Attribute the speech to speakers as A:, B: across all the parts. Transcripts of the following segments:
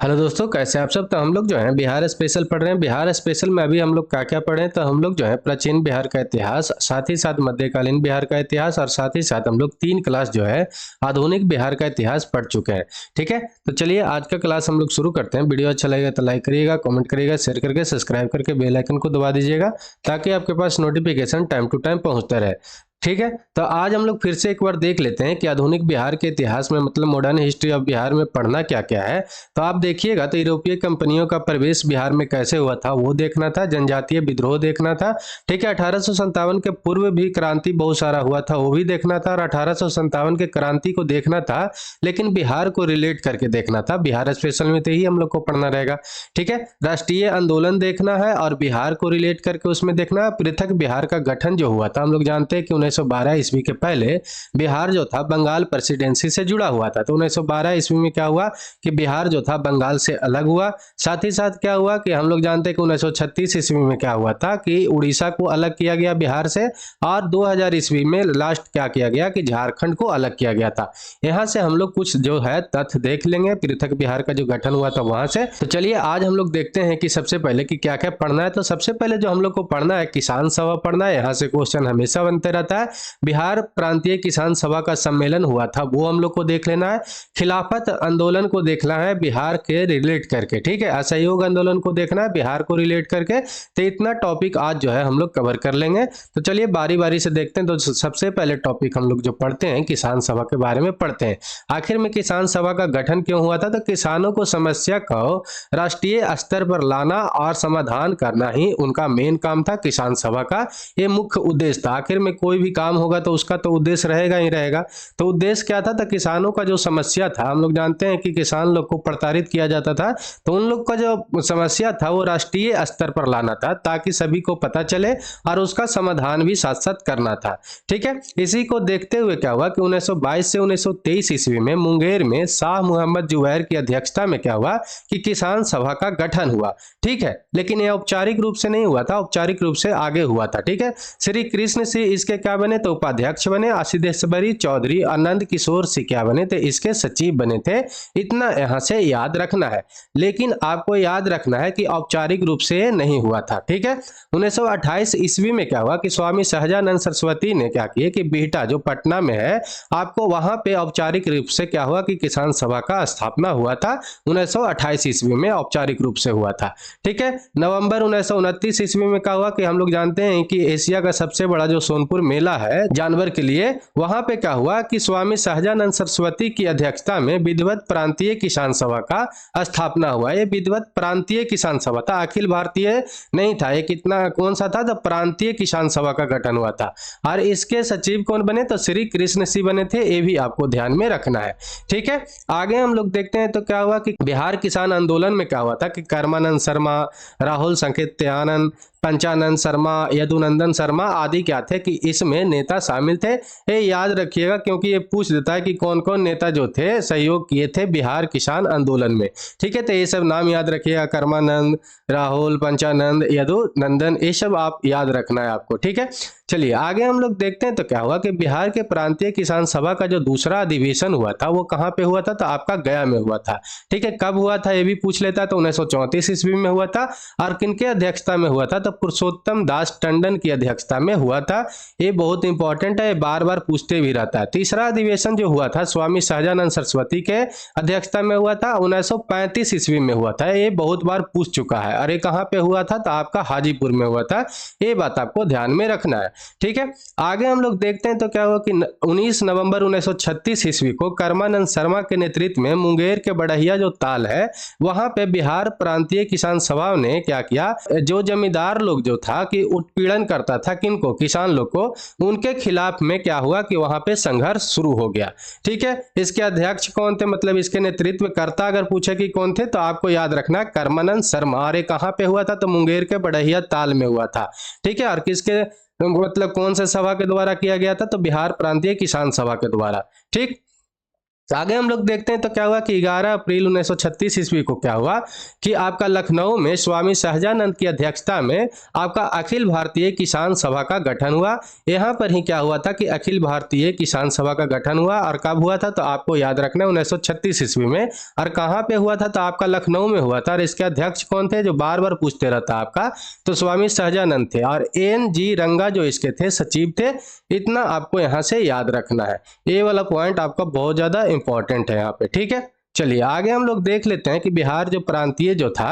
A: Hello दोस्तों, कैसे आप सब। तो हम लोग जो है बिहार स्पेशल पढ़ रहे हैं। बिहार स्पेशल में अभी हम लोग क्या क्या पढ़े हैं, तो हम लोग जो है प्राचीन बिहार का इतिहास, साथ ही साथ मध्यकालीन बिहार का इतिहास और साथ ही साथ हम लोग 3 क्लास जो है आधुनिक बिहार का इतिहास पढ़ चुके हैं। ठीक है, तो चलिए आज का क्लास हम लोग शुरू करते हैं। वीडियो अच्छा लगेगा तो लाइक करिएगा, कमेंट करिएगा, शेयर करके सब्सक्राइब करके बेल आइकन को दबा दीजिएगा ताकि आपके पास नोटिफिकेशन टाइम टू टाइम पहुंचता रहे। ठीक है, तो आज हम लोग फिर से एक बार देख लेते हैं कि आधुनिक बिहार के इतिहास में मतलब मॉडर्न हिस्ट्री ऑफ बिहार में पढ़ना क्या क्या है। तो आप देखिएगा तो यूरोपीय कंपनियों का प्रवेश बिहार में कैसे हुआ था वो देखना था, जनजातीय विद्रोह देखना था। ठीक है, 1857 के पूर्व भी क्रांति बहुत सारा हुआ था वो भी देखना था, और 1857 के क्रांति को देखना था लेकिन बिहार को रिलेट करके देखना था। बिहार स्पेशल में तो ही हम लोग को पढ़ना रहेगा। ठीक है, राष्ट्रीय आंदोलन देखना है और बिहार को रिलेट करके उसमें देखना है। पृथक बिहार का गठन जो हुआ था, हम लोग जानते हैं कि 1912 ईस्वी के पहले बिहार जो था बंगाल प्रेसिडेंसी से जुड़ा हुआ था। तो 1912 ईस्वी में क्या हुआ कि बिहार जो था बंगाल से अलग हुआ। साथ ही साथ क्या हुआ कि हम लोग जानते हैं कि 1936 ईस्वी में क्या हुआ था कि उड़ीसा को अलग किया गया बिहार से, और 2000 ईस्वी में लास्ट क्या किया गया कि झारखंड को अलग किया गया था। यहाँ से हम लोग कुछ जो है तथ्य देख लेंगे पृथक बिहार का जो गठन हुआ था वहां से। तो चलिए आज हम लोग देखते हैं कि सबसे पहले कि क्या क्या पढ़ना है। तो सबसे पहले जो हम लोग को पढ़ना है किसान सभा पढ़ना है। यहाँ से क्वेश्चन हमेशा बनते रहता है। बिहार प्रांतीय किसान सभा का सम्मेलन हुआ था वो हम लोग को देख लेना है। खिलाफत आंदोलन को देखना है बिहार के रिलेट करके। ठीक है, असहयोग आंदोलन को देखना है बिहार को रिलेट करके। तो इतना टॉपिक आज जो है हम लोग कवर कर लेंगे। तो चलिए बारी बारी से देखते हैं। तो सबसे पहले टॉपिक हम लोग जो पढ़ते हैं किसान सभा के बारे में पढ़ते हैं। आखिर में किसान सभा का गठन क्यों हुआ था, तो किसानों को समस्या को राष्ट्रीय स्तर पर लाना और समाधान करना ही उनका मेन काम था। किसान सभा का ये मुख्य उद्देश्य था। आखिर में कोई भी काम होगा तो उसका तो उद्देश्य रहेगा ही रहेगा। तो उद्देश्य क्या था, तो किसानों का जो समस्या था, हम लोग जानते हैं कि किसान लोग को प्रताड़ित किया जाता था, तो उन लोग का जो समस्या था वो राष्ट्रीय स्तर पर लाना था ताकि सभी को पता चले और उसका समाधान भी साथ साथ करना था। ठीक है, इसी को देखते हुए क्या हुआ कि 1922 से 1923 ईस्वी में मुंगेर में शाह मोहम्मद जुबैर की अध्यक्षता में क्या हुआ कि किसान सभा का गठन हुआ। ठीक है, लेकिन यह औपचारिक रूप से नहीं हुआ था, औपचारिक रूप से आगे हुआ था। ठीक है, श्री कृष्ण सिंह इसके क्या बने, तो उपाध्यक्ष बने। आशीदेश्वरी चौधरी आनंद किशोर सिंह क्या बने, तो इसके सचिव बने थे। इतना यहां से याद रखना है। लेकिन आपको याद रखना है कि औपचारिक रूप से नहीं हुआ था। ठीक है, 1928 ईस्वी में क्या हुआ कि स्वामी सहजानंद सरस्वती ने क्या किया कि बिहटा जो पटना में है, आपको वहां पे औपचारिक रूप से क्या हुआ कि किसान सभा का स्थापना हुआ था। 1928 ईस्वी में औपचारिक रूप से हुआ था। ठीक है, नवंबर 1929 ईस्वी में क्या हुआ कि हम लोग जानते हैं कि एशिया का सबसे बड़ा जो सोनपुर मेला है जानवर के लिए, वहां पे क्या हुआ कि स्वामी सहजानंद सरस्वती की अध्यक्षता में विधिवत प्रांतीय किसान सभा का स्थापना हुआ। ये विधिवत प्रांतीय किसान सभा था, अखिल भारतीय नहीं था। ये कितना कौन सा था, तो प्रांतीय किसान सभा का गठन हुआ था। और इसके सचिव कौन बने, तो श्री कृष्ण सिंह बने थे। ये भी आपको ध्यान में रखना है। ठीक है, आगे हम लोग देखते हैं तो क्या हुआ कि बिहार किसान आंदोलन में क्या हुआ था कि कर्मानंद शर्मा, राहुल संकेत्यानंद, पंचानंद शर्मा, यदुनंदन शर्मा आदि क्या थे कि इसमें नेता शामिल थे। ये याद रखिएगा क्योंकि ये पूछ देता है कि कौन कौन नेता जो थे सहयोग किए थे बिहार किसान आंदोलन में। ठीक है, तो ये सब नाम याद रखिएगा, कर्मानंद, राहुल, पंचानंद, यदुनंदन, ये सब आप याद रखना है आपको। ठीक है, चलिए आगे हम लोग देखते हैं तो क्या हुआ कि बिहार के प्रांतीय किसान सभा का जो दूसरा अधिवेशन हुआ था वो कहाँ पे हुआ था, तो आपका गया में हुआ था। ठीक है, कब हुआ था ये भी पूछ लेता है, तो 1934 ईस्वी में हुआ था। और किनके अध्यक्षता में हुआ था, तो पुरुषोत्तम दास टंडन की अध्यक्षता में हुआ था। ये बहुत इंपॉर्टेंट है, बार बार पूछते भी रहता है। तीसरा अधिवेशन जो हुआ था स्वामी सहजानंद सरस्वती के अध्यक्षता में हुआ था, 1935 ईस्वी में हुआ था। ये बहुत बार पूछ चुका है। अरे कहाँ पे हुआ था, तो आपका हाजीपुर में हुआ था। ये बात आपको ध्यान में रखना है। ठीक है, आगे हम लोग देखते हैं तो क्या हुआ कि 19 नवंबर 1936 ईस्वी को कर्मानंद शर्मा के नेतृत्व में मुंगेर के बड़हिया जो ताल है वहां पे बिहार प्रांतीय किसान सभा ने क्या किया, जो जमींदार लोग जो था कि उत्पीड़न करता था किनको, किसान लोग को, उनके खिलाफ में क्या हुआ कि वहां पे संघर्ष शुरू हो गया। ठीक है, इसके अध्यक्ष कौन थे, मतलब इसके नेतृत्व करता अगर पूछे कि कौन थे तो आपको याद रखना कर्मानंद शर्मा। और ये कहां पे हुआ था, तो मुंगेर के बड़हिया ताल में हुआ था। ठीक है, और किसके मतलब कौन से सभा के द्वारा किया गया था, तो बिहार प्रांतीय किसान सभा के द्वारा। ठीक, आगे हम लोग देखते हैं तो क्या हुआ कि 11 अप्रैल 1936 ईस्वी को क्या हुआ कि आपका लखनऊ में स्वामी सहजानंद की अध्यक्षता में आपका अखिल भारतीय किसान सभा का गठन हुआ। यहाँ पर ही क्या हुआ था कि अखिल भारतीय किसान सभा का गठन हुआ, और कब हुआ था तो आपको याद रखना है 1936 ईस्वी में। और कहाँ पे हुआ था तो आपका लखनऊ में हुआ था। और इसके अध्यक्ष कौन थे, जो बार बार पूछते रहता आपका, तो स्वामी सहजानंद थे, और NG रंगा जो इसके थे सचिव थे। इतना आपको यहाँ से याद रखना है, ये वाला पॉइंट आपका बहुत ज्यादा इंपॉर्टेंट है यहाँ पे। ठीक है, चलिए आगे हम लोग देख लेते हैं कि बिहार जो प्रांतीय जो था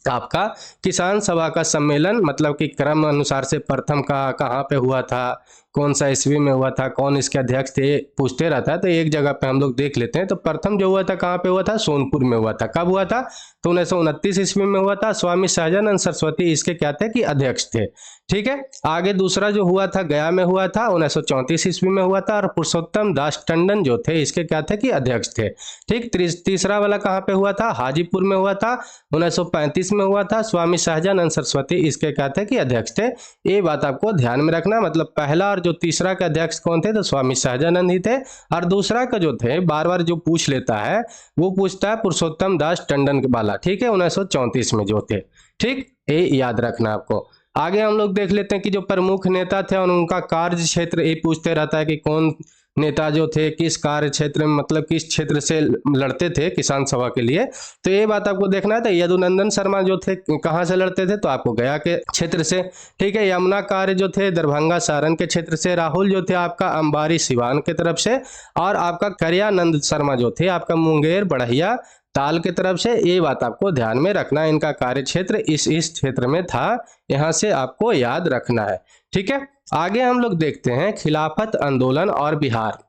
A: आपका किसान सभा का सम्मेलन, मतलब कि क्रम अनुसार से प्रथम का कहाँ पे हुआ था, कौन सा ईस्वी में हुआ था, कौन इसके अध्यक्ष थे, पूछते रहता है। तो एक जगह पे हम लोग देख लेते हैं। तो प्रथम जो हुआ था कहाँ पे हुआ था, सोनपुर में हुआ था। कब हुआ था तो 1929 ईस्वी में हुआ था। स्वामी सहजानंद सरस्वती इसके क्या थे कि अध्यक्ष थे। ठीक है, आगे दूसरा जो हुआ था गया में हुआ था, 1934 ईस्वी में हुआ था, और पुरुषोत्तम दास टंडन जो थे इसके क्या थे कि अध्यक्ष थे। ठीक, तीसरा वाला कहाँ पे हुआ था, हाजीपुर में हुआ था, 1935 में हुआ था। स्वामी सहजानंद सरस्वती इसके क्या थे कि अध्यक्ष थे। ये बात आपको ध्यान में रखना, मतलब पहला और जो तीसरा के अध्यक्ष कौन थे तो स्वामी सहजानंद ही थे, और दूसरा का जो थे बार बार जो पूछ लेता है वो पूछता है पुरुषोत्तम दास टंडन के बाला। ठीक है, 1934 में जो थे। ठीक, ये याद रखना आपको। आगे हम लोग देख लेते हैं कि जो प्रमुख नेता थे और उनका कार्य क्षेत्र, ये पूछते रहता है कि कौन नेता जो थे किस कार्य क्षेत्र में, मतलब किस क्षेत्र से लड़ते थे किसान सभा के लिए। तो ये बात आपको देखना है। तो यदुनंदन शर्मा जो थे कहाँ से लड़ते थे तो आपको गया के क्षेत्र से। ठीक है, यमुना कार्य जो थे दरभंगा सारण के क्षेत्र से। राहुल जो थे आपका अंबारी सिवान के तरफ से। और आपका करयानंद शर्मा जो थे आपका मुंगेर बढ़िया ताल के तरफ से। ये बात आपको ध्यान में रखना, इनका कार्य क्षेत्र इस क्षेत्र में था, यहां से आपको याद रखना है। ठीक है, आगे हम लोग देखते हैं खिलाफत आंदोलन और बिहार।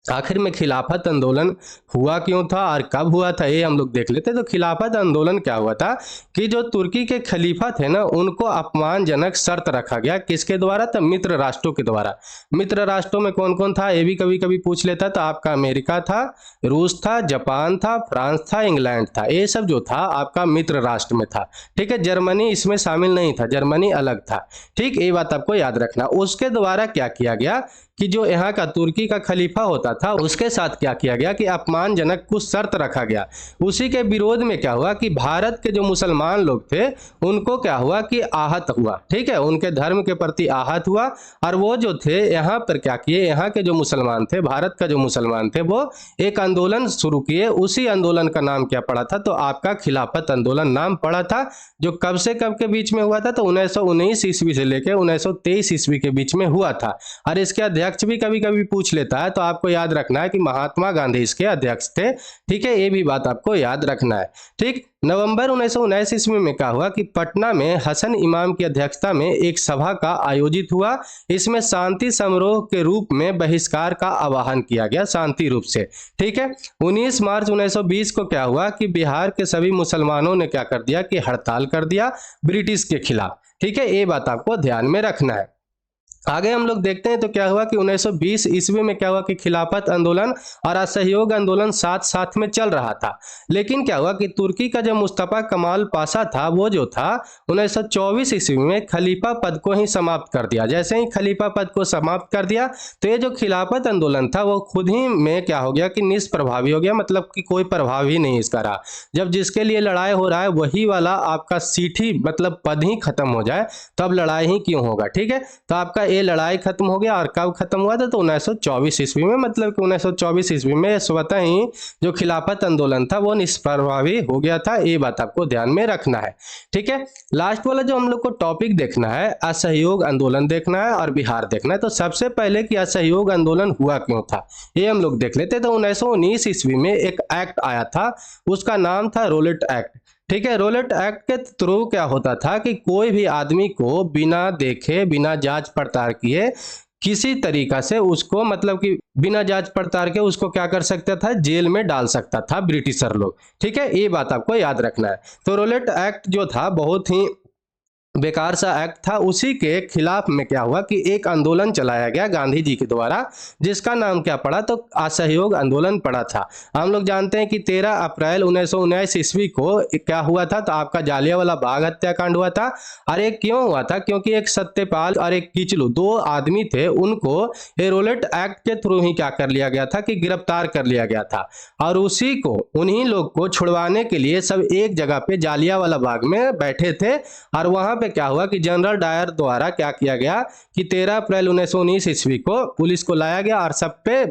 A: आखिर में खिलाफत आंदोलन हुआ क्यों था और कब हुआ था, ये हम लोग देख लेते हैं। तो खिलाफत आंदोलन क्या हुआ था कि जो तुर्की के खलीफा थे ना, उनको अपमानजनक शर्त रखा गया। किसके द्वारा, तो मित्र राष्ट्रों के द्वारा। मित्र राष्ट्रों में कौन कौन था, ये भी कभी कभी पूछ लेता। तो आपका अमेरिका था, रूस था, जापान था, फ्रांस था, इंग्लैंड था। ये सब जो था आपका मित्र राष्ट्र में था। ठीक है, जर्मनी इसमें शामिल नहीं था, जर्मनी अलग था। ठीक, ये बात आपको याद रखना। उसके द्वारा क्या किया गया कि जो यहाँ का तुर्की का खलीफा होता था उसके साथ क्या किया गया कि अपमानजनक कुछ शर्त रखा गया। उसी के विरोध में क्या हुआ कि भारत के जो मुसलमान लोग थे उनको क्या हुआ कि आहत हुआ। ठीक है, उनके धर्म के प्रति आहत हुआ, और वो जो थे यहाँ पर क्या किए, यहाँ के जो मुसलमान थे, भारत का जो मुसलमान थे, वो एक आंदोलन शुरू किए। उसी आंदोलन का नाम क्या पड़ा था तो आपका खिलाफत आंदोलन नाम पड़ा था। जो कब से कब के बीच में हुआ था तो 1919 ईस्वी से लेकर 1923 ईस्वी के बीच में हुआ था। और इसके अध्यक्ष भी कभी कभी पूछ लेता है, तो आपको याद रखना है कि महात्मा गांधी इसके अध्यक्ष थे। ठीक है, ये भी बात आपको याद रखना है। ठीक, नवंबर 1919 ईस्वी में क्या हुआ कि पटना में हसन इमाम की अध्यक्षता में एक सभा का आयोजित हुआ। इसमें शांति समारोह के रूप में बहिष्कार का आह्वान किया गया, शांति रूप से। ठीक है, 19 मार्च 1920 को क्या हुआ कि बिहार के सभी मुसलमानों ने क्या कर दिया कि हड़ताल कर दिया ब्रिटिश के खिलाफ। ठीक है, ये बात आपको ध्यान में रखना है। आगे हम लोग देखते हैं तो क्या हुआ कि 1920 ईस्वी में क्या हुआ कि खिलाफत आंदोलन और असहयोग आंदोलन साथ साथ में चल रहा था। लेकिन क्या हुआ कि तुर्की का जो मुस्तफा कमाल पाशा था वो जो था 1924 ईस्वी में खलीफा पद को ही समाप्त कर दिया। जैसे ही खलीफा पद को समाप्त कर दिया तो ये जो खिलाफत आंदोलन था वो खुद ही में क्या हो गया कि निष्प्रभावी हो गया, मतलब कि कोई प्रभाव ही नहीं इसका रहा। जब जिसके लिए लड़ाई हो रहा है वही वाला आपका सीट ही, मतलब पद ही खत्म हो जाए तब लड़ाई ही क्यों होगा। ठीक है, तो आपका ये लड़ाई खत्म हो गया। और कब खत्म हुआ था तो 1924 ईस्वी में, मतलब कि 1924 ईस्वी में स्वतः ही जो खिलाफत आंदोलन था वो निष्प्रभावी हो गया था। ये बात आपको ध्यान में रखना है। ठीक है, लास्ट वाला जो हम लोग को टॉपिक देखना है, असहयोग आंदोलन देखना है और बिहार देखना है। तो सबसे पहले कि असहयोग आंदोलन हुआ क्यों था ये हम लोग देख लेते हैं। तो 1919 ईस्वी में एक एक्ट आया था, उसका नाम था रोलेट एक्ट। ठीक है, रोलेट एक्ट के थ्रू क्या होता था कि कोई भी आदमी को बिना देखे, बिना जांच पड़ताल किए किसी तरीका से उसको, मतलब कि बिना जांच पड़ताल के उसको क्या कर सकता था, जेल में डाल सकता था ब्रिटिशर लोग। ठीक है, ये बात आपको याद रखना है। तो रोलेट एक्ट जो था बहुत ही बेकार सा एक्ट था, उसी के खिलाफ में क्या हुआ कि एक आंदोलन चलाया गया गांधी जी के द्वारा, जिसका नाम क्या पड़ा, तो असहयोग आंदोलन पड़ा था। हम लोग जानते हैं कि 13 अप्रैल 1919 ईस्वी को क्या हुआ था, तो आपका जालियांवाला बाग हत्याकांड हुआ था। और ये क्यों हुआ था, क्योंकि एक सत्यपाल और एक किचलू, दो आदमी थे, उनको हेरोल्ड एक्ट के थ्रू ही क्या कर लिया गया था कि गिरफ्तार कर लिया गया था। और उसी को, उन्हीं लोग को छुड़वाने के लिए सब एक जगह पे जालियांवाला बाग में बैठे थे। और वहां पे क्या हुआ कि जनरल डायर द्वारा क्या किया गया कि 13 अप्रैल 1919 ईस्वी को पुलिस को लाया गया और सब पे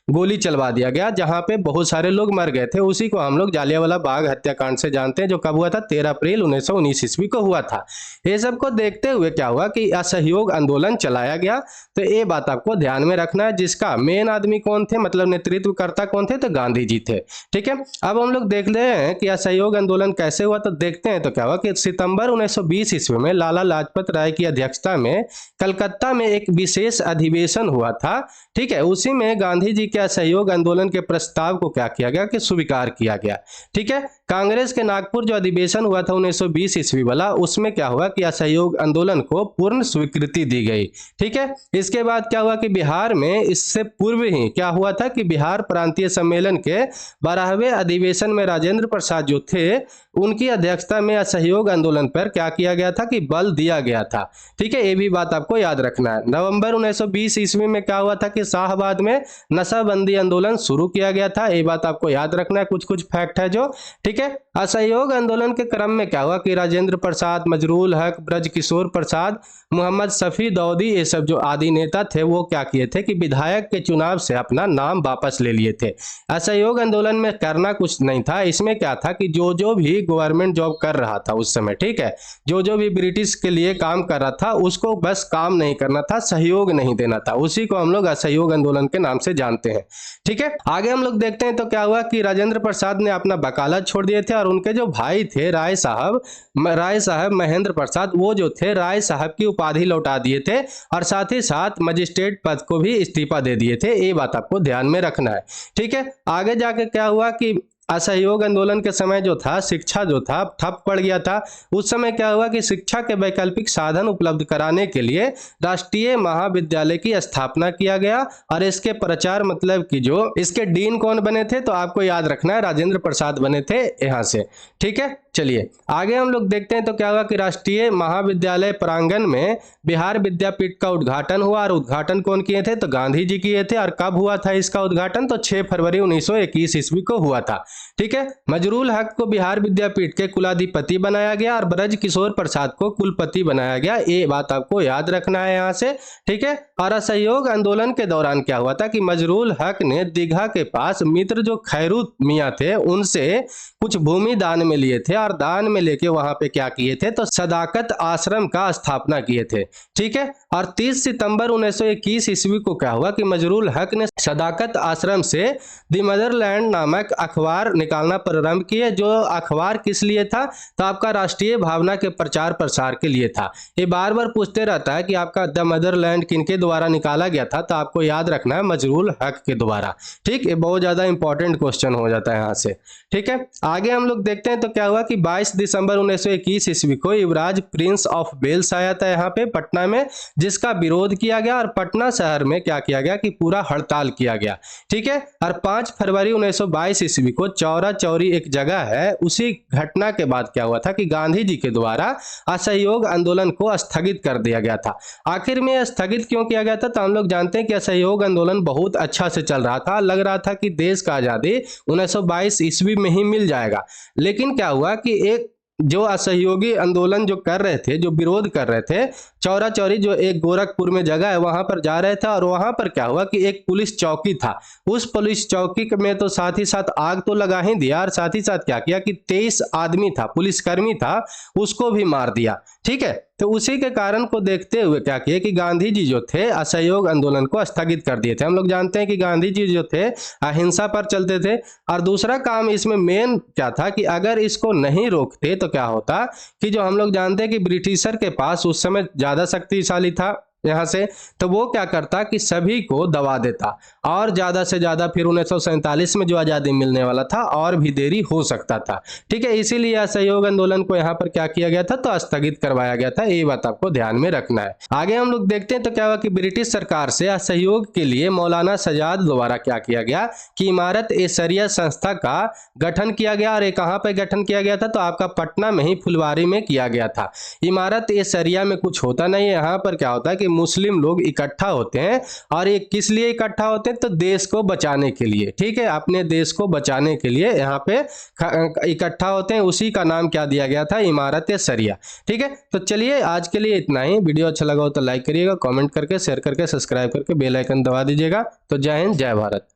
A: गोली चलवा दिया गया, जहां पे बहुत सारे लोग मर गए थे। उसी को हम लोग जालियांवाला बाग हत्याकांड से जानते हैं, जो कब हुआ था, 13 अप्रैल 1919 ईस्वी को हुआ था। ये सब को देखते हुए क्या हुआ कि असहयोग आंदोलन चलाया गया। तो ये बात आपको ध्यान में रखना है, जिसका मेन आदमी कौन थे, मतलब नेतृत्वकर्ता कौन थे, तो गांधी जी थे। ठीक है, अब हम लोग देख रहे हैं कि असहयोग आंदोलन कैसे हुआ, तो देखते हैं। तो क्या हुआ कि सितंबर 1920 ईस्वी में लाला लाजपत राय की अध्यक्षता में कलकत्ता में एक विशेष अधिवेशन हुआ था। ठीक है, उसी में गांधी जी के असहयोग आंदोलन के प्रस्ताव को क्या किया गया कि स्वीकार किया गया। ठीक है, कांग्रेस के नागपुर जो अधिवेशन हुआ था 1920 ईस्वी वाला, उसमें क्या हुआ कि असहयोग आंदोलन को पूर्ण स्वीकृति दी गई। ठीक है, इसके बाद क्या हुआ कि बिहार में इससे पूर्व ही क्या हुआ था कि बिहार प्रांतीय सम्मेलन के 12वें अधिवेशन में राजेंद्र प्रसाद जो थे, उनकी अध्यक्षता में असहयोग आंदोलन पर क्या किया गया था कि बल दिया गया था। ठीक है, ये भी बात आपको याद रखना है। नवंबर 1920 ईस्वी में क्या हुआ था कि शाहबाद में नशाबंदी आंदोलन शुरू किया गया था। ये बात आपको याद रखना है, कुछ कुछ फैक्ट है जो। ठीक है, असहयोग आंदोलन के क्रम में क्या हुआ कि राजेंद्र प्रसाद, मजरूल हक, ब्रजकिशोर प्रसाद, मोहम्मद शफी दौदी, ये सब जो आदि नेता थे, वो क्या किए थे कि विधायक के चुनाव से अपना नाम वापस ले लिए थे। असहयोग आंदोलन में करना कुछ नहीं था, इसमें क्या था कि जो जो भी गवर्नमेंट जॉब कर रहा था उस समय, ठीक है, जो जो भी ब्रिटिश के लिए काम कर रहा था, उसको बस काम नहीं करना था, सहयोग नहीं देना था। उसी को हम लोग असहयोग आंदोलन के नाम से जानते हैं। ठीक है, आगे हम लोग देखते हैं। तो क्या हुआ कि राजेंद्र प्रसाद ने अपना वकालत छोड़ दिए थे, और उनके जो भाई थे राय साहब महेंद्र प्रसाद, वो जो थे राय साहब की उपाधि लौटा दिए थे, और साथ ही साथ मजिस्ट्रेट पद को भी इस्तीफा दे दिए थे। ये बात आपको ध्यान में रखना है। ठीक है, आगे जाके क्या हुआ कि असहयोग आंदोलन के समय जो था, शिक्षा जो था ठप पड़ गया था। उस समय क्या हुआ कि शिक्षा के वैकल्पिक साधन उपलब्ध कराने के लिए राष्ट्रीय महाविद्यालय की स्थापना किया गया, और इसके प्रचार मतलब कि जो इसके डीन कौन बने थे, तो आपको याद रखना है राजेंद्र प्रसाद बने थे यहाँ से। ठीक है, चलिए आगे हम लोग देखते हैं। तो क्या हुआ कि राष्ट्रीय महाविद्यालय प्रांगण में बिहार विद्यापीठ का उद्घाटन हुआ, और उद्घाटन कौन किए थे, तो गांधी जी किए थे। और कब हुआ था इसका उद्घाटन, तो 6 फरवरी 1921 ईस्वी को हुआ था। ठीक है, मजरूल हक को बिहार विद्यापीठ के कुलाधिपति बनाया गया, और ब्रजकिशोर प्रसाद को कुलपति बनाया गया। ये बात आपको याद रखना है यहाँ से। ठीक है, और असहयोग आंदोलन के दौरान क्या हुआ था कि मजरूल हक ने दीघा के पास मित्र जो खैरू मियाँ थे, उनसे कुछ भूमि दान में लिए थे, और दान में लेके वहां पे क्या किए थे, तो सदाकत आश्रम का स्थापना किए थे। ठीक है, और 30 सितंबर 1921 ईस्वी को क्या हुआ कि मजरूल हक ने सदाकत आश्रम से द मदरलैंड नामक अखबार निकालना प्रारंभ किए। जो अखबार किस लिए था, तो आपका राष्ट्रीय भावना के प्रचार प्रसार के लिए था। ये बार बार पूछते रहता है कि आपका द मदरलैंड किनके द्वारा निकाला गया था, तो आपको याद रखना है मजरूल हक के द्वारा। ठीक, ये बहुत ज्यादा इंपॉर्टेंट क्वेश्चन हो जाता है यहाँ से। ठीक है, आगे हम लोग देखते हैं। तो क्या हुआ कि 22 दिसंबर 1921 ईस्वी को युवराज प्रिंस ऑफ वेल्स आया था यहाँ पे पटना में, जिसका विरोध किया गया, और पटना शहर में क्या किया गया कि पूरा हड़ताल किया गया। ठीक है, और 5 फरवरी 1922 ईस्वी को चौरा चौरी एक जगह है, उसी घटना के बाद क्या हुआ था कि गांधी जी के द्वारा असहयोग आंदोलन को स्थगित कर दिया गया था। आखिर में स्थगित क्यों किया गया था, तो हम लोग जानते हैं कि असहयोग आंदोलन बहुत अच्छा से चल रहा था, लग रहा था कि देश का आजादी 1922 ईस्वी में ही मिल जाएगा। लेकिन क्या हुआ कि एक जो असहयोगी आंदोलन जो कर रहे थे, जो विरोध कर रहे थे, चौरा चौरी जो एक गोरखपुर में जगह है, वहां पर जा रहे थे, और वहां पर क्या हुआ कि एक पुलिस चौकी था। उस पुलिस चौकी में तो साथ ही साथ आग तो लगा ही दिया, और साथ ही साथ क्या किया कि 23 आदमी था, पुलिसकर्मी था, उसको भी मार दिया। ठीक है, तो उसी के कारण को देखते हुए क्या किया कि गांधी जी जो थे असहयोग आंदोलन को स्थगित कर दिए थे। हम लोग जानते हैं कि गांधी जी जो थे अहिंसा पर चलते थे, और दूसरा काम इसमें मेन क्या था कि अगर इसको नहीं रोकते तो क्या होता कि जो हम लोग जानते हैं कि ब्रिटिशर के पास उस समय ज्यादा शक्तिशाली था यहाँ से, तो वो क्या करता कि सभी को दबा देता और ज़्यादा से ज़्यादा फिर 1947 में जो आज़ादी मिलने वाला था और भी देरी हो सकता था। ठीक है, इसीलिए असहयोग आंदोलन को यहाँ पर क्या किया गया था, तो स्थगित करवाया गया था। ये बात आपको ध्यान में रखना है। आगे हम लोग देखते हैं तो क्या हुआ कि ब्रिटिश सरकार से असहयोग के लिए मौलाना सजाद द्वारा क्या किया गया कि इमारत ए शरिया संस्था का गठन किया गया। और ये कहाँ पर गठन किया गया था, तो आपका पटना में ही फुलवारी में किया गया था। इमारत ए शरिया में कुछ होता नहीं है, यहाँ पर क्या होता है कि मुस्लिम लोग इकट्ठा होते हैं और ये किस लिए इकट्ठा होते हैं, तो देश को बचाने के लिए। ठीक है, अपने देश को बचाने के लिए यहाँ पे इकट्ठा होते हैं। उसी का नाम क्या दिया गया था, इमारत ए शरिया। ठीक है, तो चलिए आज के लिए इतना ही। वीडियो अच्छा लगा हो तो लाइक करिएगा, कमेंट करके, शेयर करके, सब्सक्राइब करके बेल आइकन दबा दीजिएगा। तो जय हिंद, जय भारत।